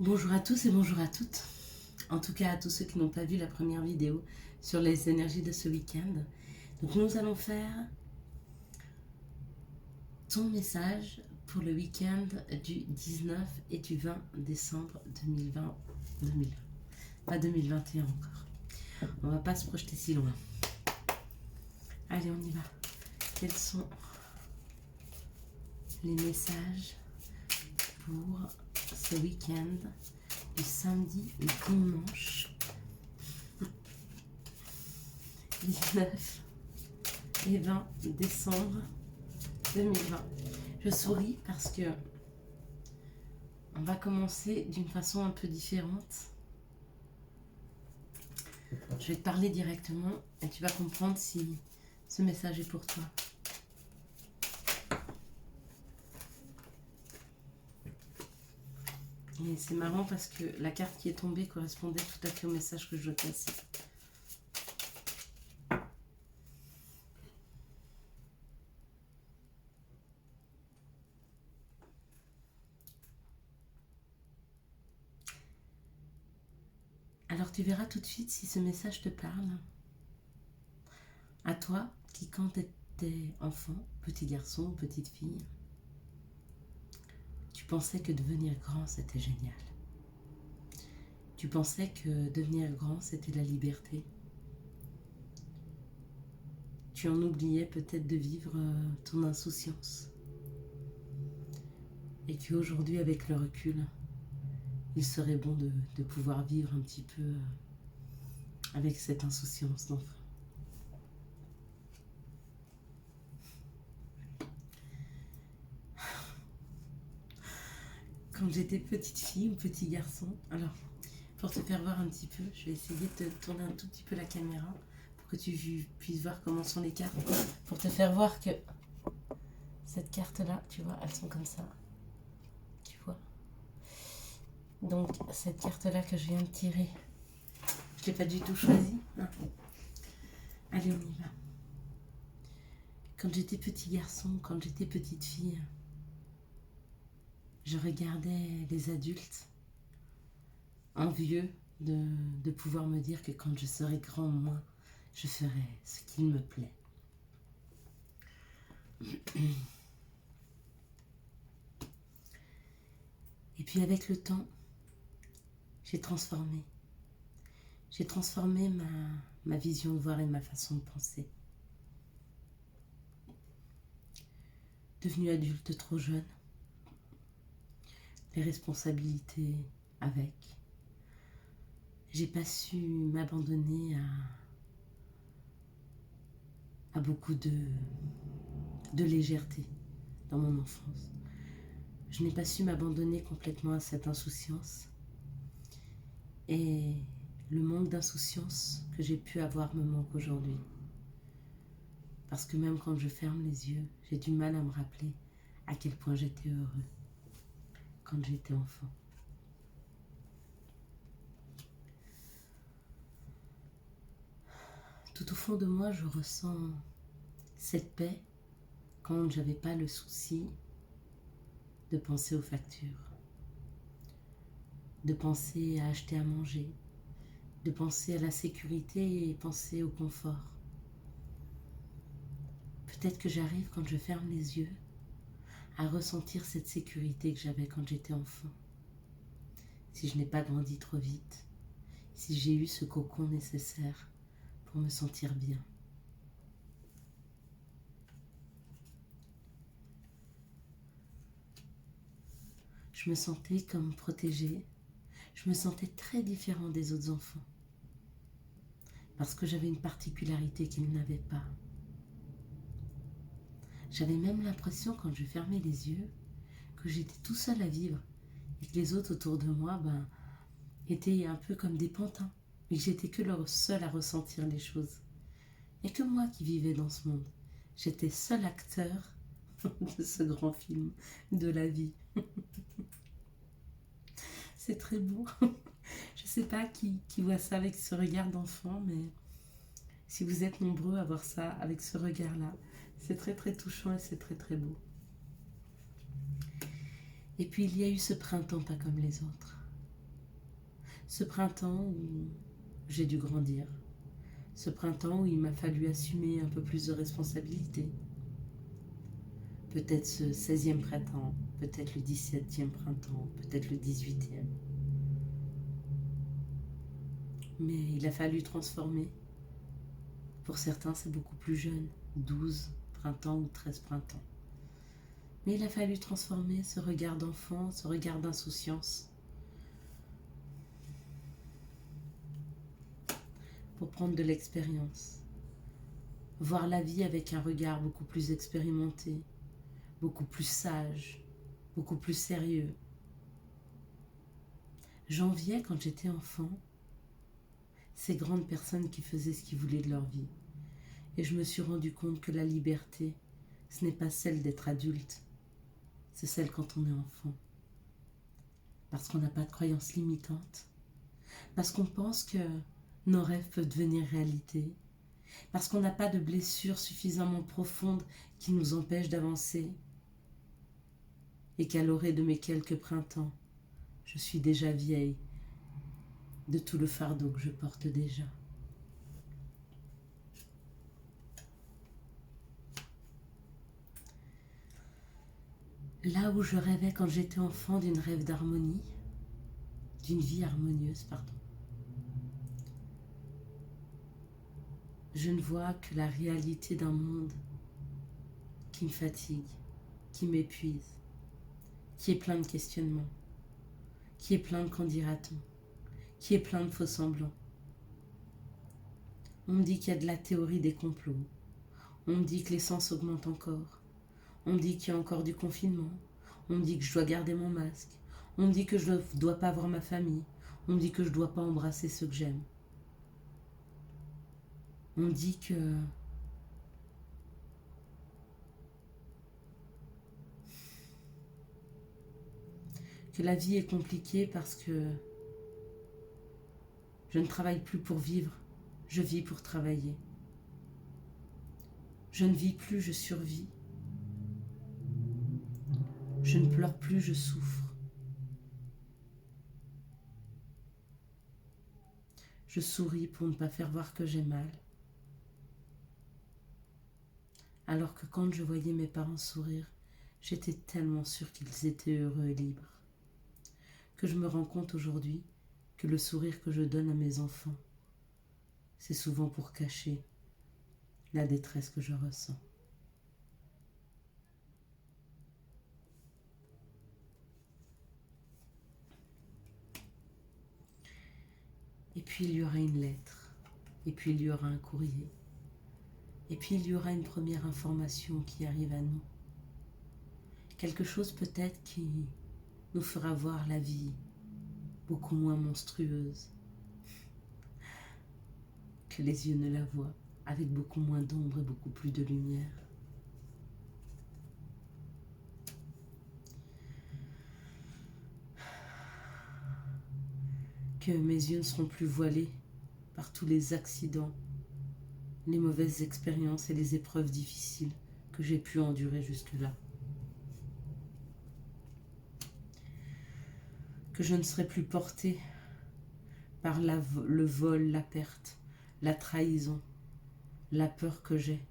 Bonjour à tous et bonjour à toutes. En tout cas à tous ceux qui n'ont pas vu la première vidéo sur les énergies de ce week-end. Donc nous allons faire ton message pour le week-end du 19 et du 20 décembre 2020. Pas 2021 encore. On va pas se projeter si loin. Allez, on y va. Quels sont les messages pour ce week-end du samedi au dimanche 19 et 20 décembre 2020. Je souris parce que on va commencer d'une façon un peu différente. Je vais te parler directement et tu vas comprendre si ce message est pour toi. Et c'est marrant parce que la carte qui est tombée correspondait tout à fait au message que je dois passer. Alors tu verras tout de suite si ce message te parle. À toi qui, quand tu étais enfant, petit garçon ou petite fille, tu pensais que devenir grand c'était génial. Tu pensais que devenir grand c'était la liberté. Tu en oubliais peut-être de vivre ton insouciance. Et qu'aujourd'hui, avec le recul, il serait bon de pouvoir vivre un petit peu avec cette insouciance d'enfant. Quand j'étais petite fille ou petit garçon, alors pour te faire voir un petit peu, je vais essayer de te tourner un tout petit peu la caméra pour que tu puisses voir comment sont les cartes, pour te faire voir que cette carte-là, tu vois, elles sont comme ça. Tu vois. Donc cette carte-là que je viens de tirer, je ne l'ai pas du tout choisie. Hein. Allez, on y va. Quand j'étais petit garçon, quand j'étais petite fille, je regardais les adultes envieux de pouvoir me dire que quand je serai grand, moi, je ferai ce qu'il me plaît. Et puis avec le temps, j'ai transformé. J'ai transformé ma vision de voir et ma façon de penser. Devenue adulte trop jeune, les responsabilités avec. J'ai pas su m'abandonner à beaucoup de légèreté dans mon enfance. Je n'ai pas su m'abandonner complètement à cette insouciance. Et le manque d'insouciance que j'ai pu avoir me manque aujourd'hui. Parce que même quand je ferme les yeux, j'ai du mal à me rappeler à quel point j'étais heureux quand j'étais enfant. Tout au fond de moi, je ressens cette paix quand je n'avais pas le souci de penser aux factures, de penser à acheter à manger, de penser à la sécurité et penser au confort. Peut-être que j'arrive, quand je ferme les yeux, à ressentir cette sécurité que j'avais quand j'étais enfant. Si je n'ai pas grandi trop vite, si j'ai eu ce cocon nécessaire pour me sentir bien. Je me sentais comme protégée, je me sentais très différent des autres enfants. Parce que j'avais une particularité qu'ils n'avaient pas. J'avais même l'impression, quand je fermais les yeux, que j'étais tout seul à vivre et que les autres autour de moi étaient un peu comme des pantins, mais que j'étais que leur seul à ressentir les choses. Et que moi qui vivais dans ce monde, j'étais seul acteur de ce grand film de la vie. C'est très beau. Je ne sais pas qui voit ça avec ce regard d'enfant, mais si vous êtes nombreux à voir ça avec ce regard-là, c'est très très touchant et c'est très très beau. Et puis il y a eu ce printemps pas comme les autres. Ce printemps où j'ai dû grandir, ce printemps où il m'a fallu assumer un peu plus de responsabilités. Peut-être ce 16e printemps, peut-être le 17e printemps, peut-être le 18e. Mais il a fallu transformer. Pour certains, c'est beaucoup plus jeune, 12 printemps ou 13 printemps. Mais il a fallu transformer ce regard d'enfant, ce regard d'insouciance, pour prendre de l'expérience. Voir la vie avec un regard beaucoup plus expérimenté, beaucoup plus sage, beaucoup plus sérieux. J'enviais quand j'étais enfant ces grandes personnes qui faisaient ce qu'ils voulaient de leur vie. Et je me suis rendu compte que la liberté, ce n'est pas celle d'être adulte, c'est celle quand on est enfant. Parce qu'on n'a pas de croyances limitantes, parce qu'on pense que nos rêves peuvent devenir réalité, parce qu'on n'a pas de blessures suffisamment profondes qui nous empêchent d'avancer, et qu'à l'orée de mes quelques printemps, je suis déjà vieille de tout le fardeau que je porte déjà. Là où je rêvais quand j'étais enfant d'une rêve d'harmonie, d'une vie harmonieuse, je ne vois que la réalité d'un monde qui me fatigue, qui m'épuise, qui est plein de questionnements, qui est plein de qu'en dira-t-on, qui est plein de faux semblants. On me dit qu'il y a de la théorie des complots, on me dit que l'essence augmente encore, on me dit qu'il y a encore du confinement, on me dit que je dois garder mon masque, on me dit que je ne dois pas voir ma famille, on me dit que je ne dois pas embrasser ceux que j'aime. On me dit que la vie est compliquée parce que je ne travaille plus pour vivre, je vis pour travailler. Je ne vis plus, je survis. Je ne pleure plus, je souffre. Je souris pour ne pas faire voir que j'ai mal. Alors que quand je voyais mes parents sourire, j'étais tellement sûre qu'ils étaient heureux et libres, que je me rends compte aujourd'hui que le sourire que je donne à mes enfants, c'est souvent pour cacher la détresse que je ressens. Et puis il y aura une lettre, et puis il y aura un courrier, et puis il y aura une première information qui arrive à nous. Quelque chose peut-être qui nous fera voir la vie beaucoup moins monstrueuse que les yeux ne la voient, avec beaucoup moins d'ombre et beaucoup plus de lumière. Que mes yeux ne seront plus voilés par tous les accidents, les mauvaises expériences et les épreuves difficiles que j'ai pu endurer jusque-là. Que je ne serai plus portée par le vol, la perte, la trahison, la peur que j'ai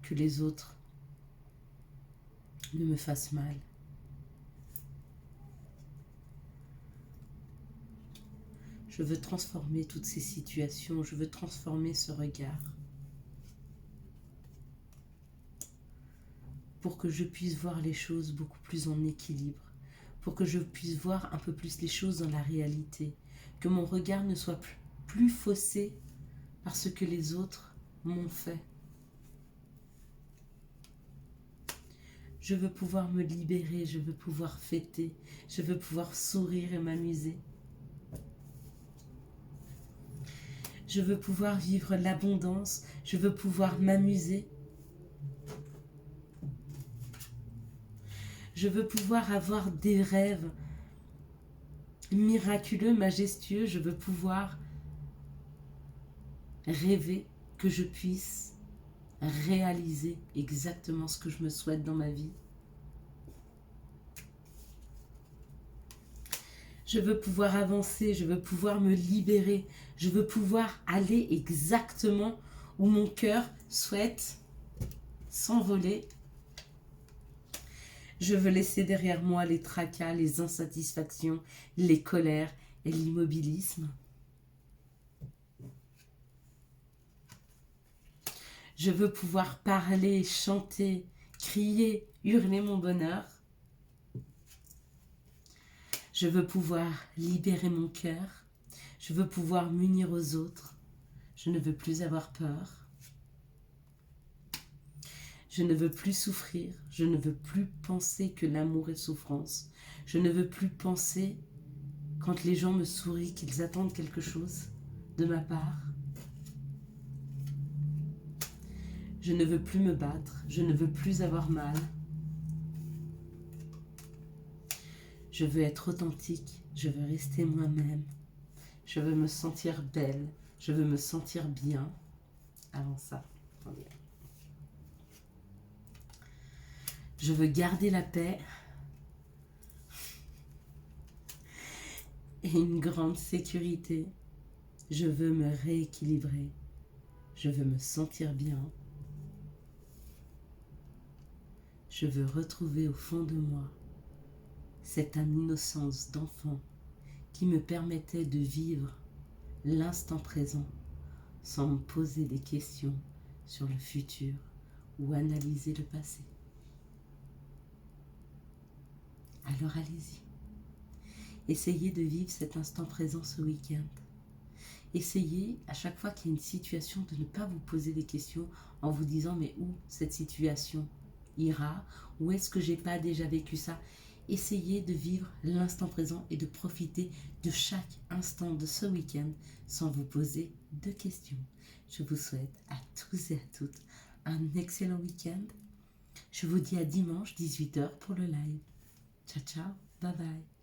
que les autres ne me fassent mal. Je veux transformer toutes ces situations, je veux transformer ce regard pour que je puisse voir les choses beaucoup plus en équilibre, pour que je puisse voir un peu plus les choses dans la réalité, que mon regard ne soit plus faussé par ce que les autres m'ont fait. Je veux pouvoir me libérer, je veux pouvoir fêter, je veux pouvoir sourire et m'amuser. Je veux pouvoir vivre l'abondance, je veux pouvoir m'amuser. Je veux pouvoir avoir des rêves miraculeux, majestueux. Je veux pouvoir rêver que je puisse réaliser exactement ce que je me souhaite dans ma vie. Je veux pouvoir avancer, je veux pouvoir me libérer, je veux pouvoir aller exactement où mon cœur souhaite s'envoler. Je veux laisser derrière moi les tracas, les insatisfactions, les colères et l'immobilisme. Je veux pouvoir parler, chanter, crier, hurler mon bonheur. Je veux pouvoir libérer mon cœur. Je veux pouvoir m'unir aux autres. Je ne veux plus avoir peur. Je ne veux plus souffrir. Je ne veux plus penser que l'amour est souffrance. Je ne veux plus penser, quand les gens me sourient, qu'ils attendent quelque chose de ma part. Je ne veux plus me battre. Je ne veux plus avoir mal. Je veux être authentique. Je veux rester moi-même. Je veux me sentir belle. Je veux me sentir bien. Avant ça, attendez. Je veux garder la paix et une grande sécurité. Je veux me rééquilibrer. Je veux me sentir bien. Je veux retrouver au fond de moi cette innocence d'enfant qui me permettait de vivre l'instant présent sans me poser des questions sur le futur ou analyser le passé. Alors allez-y. Essayez de vivre cet instant présent ce week-end. Essayez, à chaque fois qu'il y a une situation, de ne pas vous poser des questions en vous disant mais où cette situation ira, ou est-ce que j'ai pas déjà vécu ça. Essayez de vivre l'instant présent et de profiter de chaque instant de ce week-end sans vous poser de questions. Je vous souhaite à tous et à toutes un excellent week-end. Je vous dis à dimanche 18h pour le live. Ciao, ciao, bye bye.